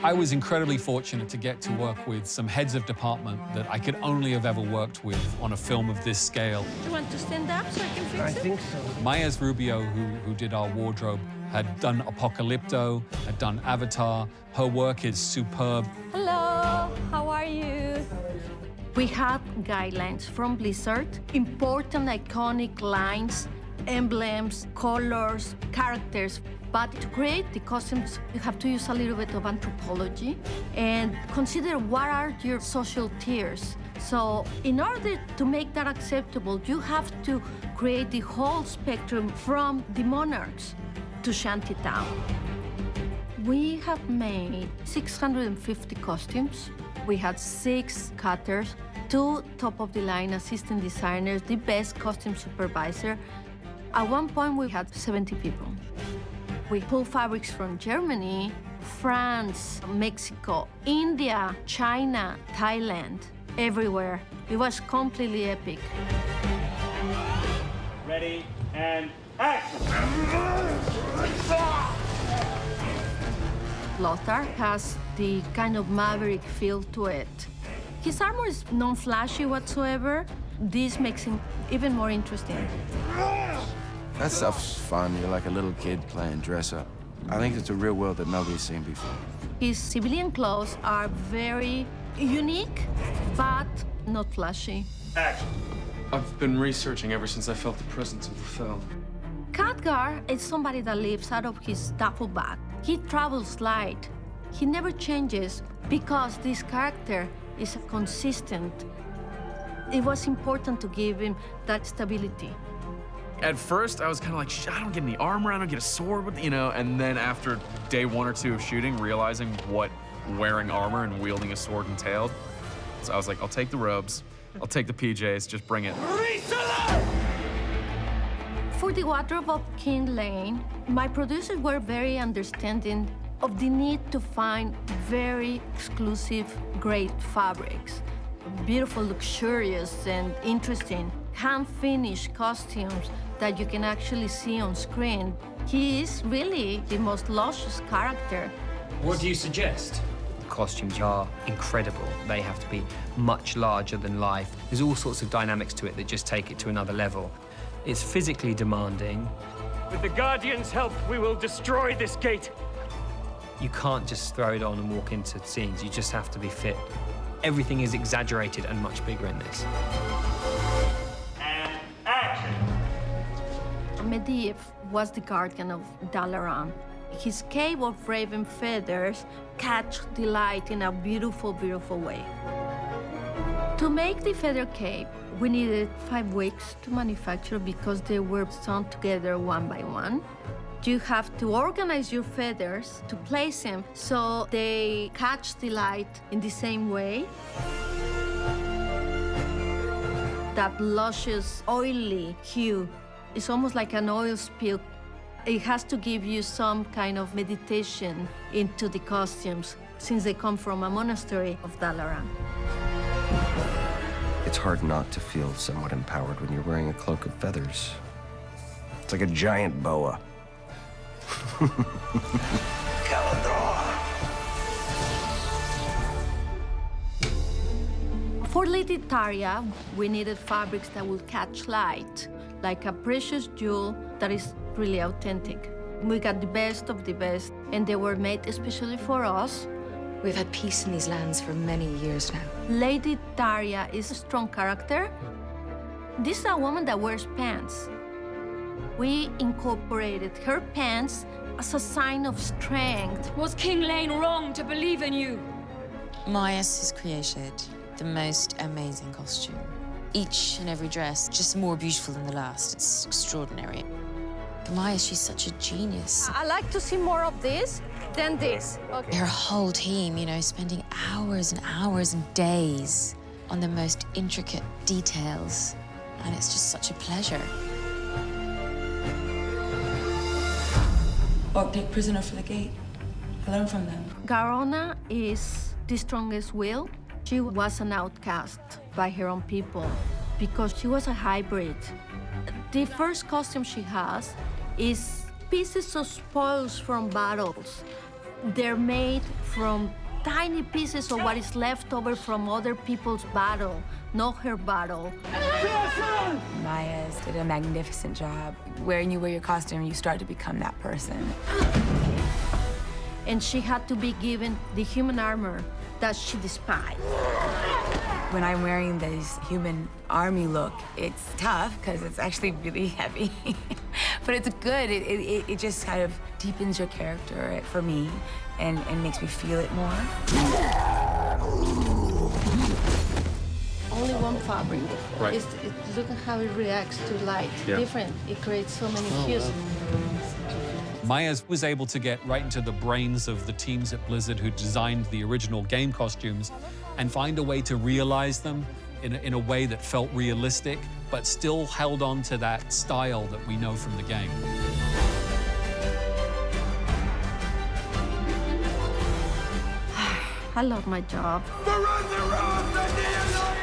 I was incredibly fortunate to get to work with some heads of department that I could only have ever worked with on a film of this scale. Do you want to stand up so I can fix it? I think so. Maes Rubio, who did our wardrobe, had done Apocalypto, had done Avatar. Her work is superb. Hello, how are you? We had guidelines from Blizzard, important iconic lines, emblems, colors, characters. But to create the costumes, you have to use a little bit of anthropology and consider what are your social tiers. So in order to make that acceptable, you have to create the whole spectrum from the monarchs to Shantytown. We have made 650 costumes. We had 6 cutters, 2 top-of-the-line assistant designers, the best costume supervisor. At one point, we had 70 people. We pulled fabrics from Germany, France, Mexico, India, China, Thailand, everywhere. It was completely epic. Ready, and action! Lothar has the kind of maverick feel to it. His armor is non-flashy whatsoever. This makes him even more interesting. That stuff's fun. You're like a little kid playing dress up. I think it's a real world that nobody's seen before. His civilian clothes are very unique, but not flashy. Action! I've been researching ever since I felt the presence of the film. Khadgar is somebody that lives out of his duffel bag. He travels light. He never changes because this character is consistent. It was important to give him that stability. At first, I was kind of like, I don't get any armor, I don't get a sword, you know, and then after day 1 or 2 of shooting, realizing what wearing armor and wielding a sword entailed, so I was like, I'll take the robes, I'll take the PJs, just bring it. For the wardrobe of King Lane, my producers were very understanding of the need to find very exclusive, great fabrics. Beautiful, luxurious, and interesting hand-finished costumes that you can actually see on screen. He is really the most luscious character. What do you suggest? The costumes are incredible. They have to be much larger than life. There's all sorts of dynamics to it that just take it to another level. It's physically demanding. With the Guardians' help, we will destroy this gate. You can't just throw it on and walk into scenes. You just have to be fit. Everything is exaggerated and much bigger in this. And action! Medivh was the guardian of Dalaran. His cape of raven feathers catch the light in a beautiful, beautiful way. To make the feather cape, we needed 5 weeks to manufacture because they were sewn together one by one. You have to organize your feathers to place them so they catch the light in the same way. That luscious, oily hue is almost like an oil spill. It has to give you some kind of meditation into the costumes since they come from a monastery of Dalaran. It's hard not to feel somewhat empowered when you're wearing a cloak of feathers. It's like a giant boa. For Lady Tarja, we needed fabrics that would catch light, like a precious jewel that is really authentic. We got the best of the best, and they were made especially for us. We've had peace in these lands for many years now. Lady Tarja is a strong character. This is a woman that wears pants. We incorporated her pants as a sign of strength. Was King Lane wrong to believe in you? Maes has created the most amazing costume. Each and every dress just more beautiful than the last. It's extraordinary. Maes, she's such a genius. I like to see more of this than this. Okay. Her whole team, you know, spending hours and hours and days on the most intricate details. And it's just such a pleasure. Or take prisoner for the gate. I learn from them. Garona is the strongest will. She was an outcast by her own people because she was a hybrid. The first costume she has is pieces of spoils from battles. They're made from tiny pieces of what is left over from other people's battle, not her battle. Maya's did a magnificent job. When you wear your costume, you start to become that person. And she had to be given the human armor that she despised. When I'm wearing this human army look, it's tough because it's actually really heavy. But it's good. It just kind of deepens your character for me and makes me feel it more. Only one fabric. Right. Look at how it reacts to light. Yeah. Different. It creates so many hues. Myers was able to get right into the brains of the teams at Blizzard who designed the original game costumes and find a way to realize them in a way that felt realistic, but still held on to that style that we know from the game. I love my job. The resurrection of the